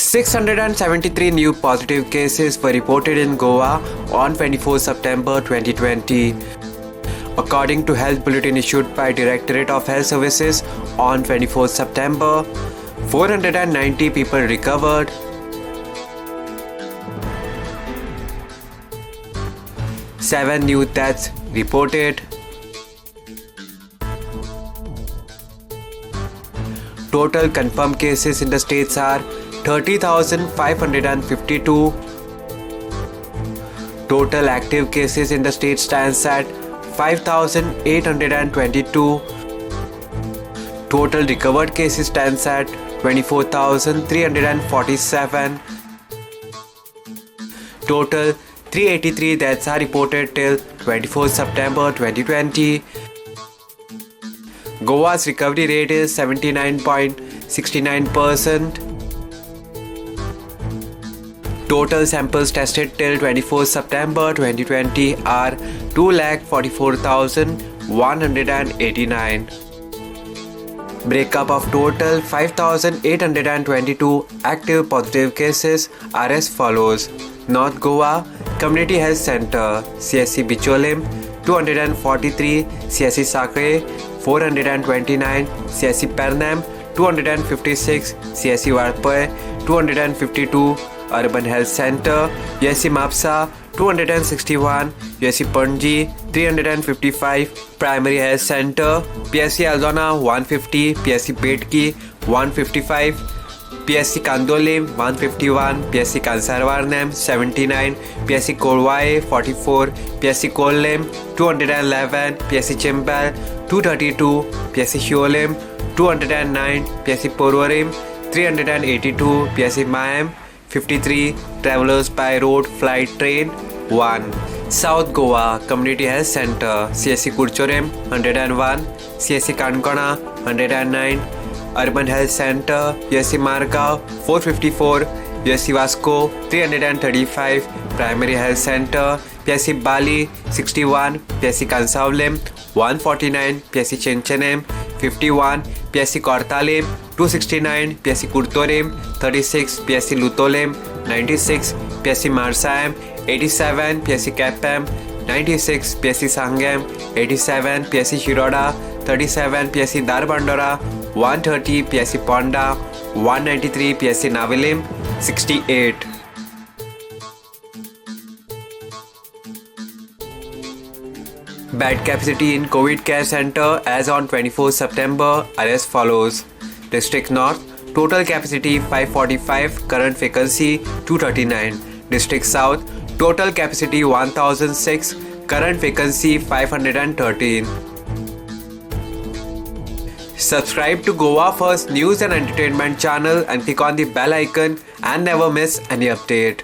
673 new positive cases were reported in Goa on 24 September 2020. According to Health Bulletin issued by Directorate of Health Services on 24 September, 490 people recovered. Seven new deaths reported. Total confirmed cases in the states are 30,552. Total active cases in the state stands at 5,822. Total recovered cases stands at 24,347. Total 383 deaths are reported till 24 September 2020. Goa's recovery rate is 79.69%. Total samples tested till 24 September 2020 are 2,44,189. Breakup of total 5,822 active positive cases are as follows. North Goa Community Health Center CSC Bicholim 243, CSC Sakre 429, CSC Pernam 256, CSC Varpai 252, Urban Health Center USC Mapsa 261, USC Panji 355, Primary Health Center PSC Aldona 150, PSC Petki 155, PSC Kandolim 151, PSC Kansarvarnam 79, PSC Korwae 44, PSC Kollem 211, PSC Chimbal 232, PSC Hiolim 209, PSC Porvorim 382, PSC Mayam 53, Travelers by Road Flight Train 1. South Goa Community Health Center CSC Kurchorem 101, CSC Kankana 109, Urban Health Center USC Margao 454, USC Vasco 335, Primary Health Center PSC Bali 61, PSC Kansavlem 149, PSC Chenchenem 51, PSC Kortalim 269, PSC Kurtorem 36, PSC Lutolem 96, PSC Marsayam 87, PSC Kapam 96, PSC Sangam 87, PSC Shiroda 37, PSC Darbandora 130, PSC Ponda 193, PSC Navilim 68. Bed capacity in COVID Care Center as on 24 September are as follows. District North total capacity 545, current vacancy 239. District South total capacity 1006, current vacancy 513. Subscribe to Goa First News and Entertainment channel and click on the bell icon and never miss any update.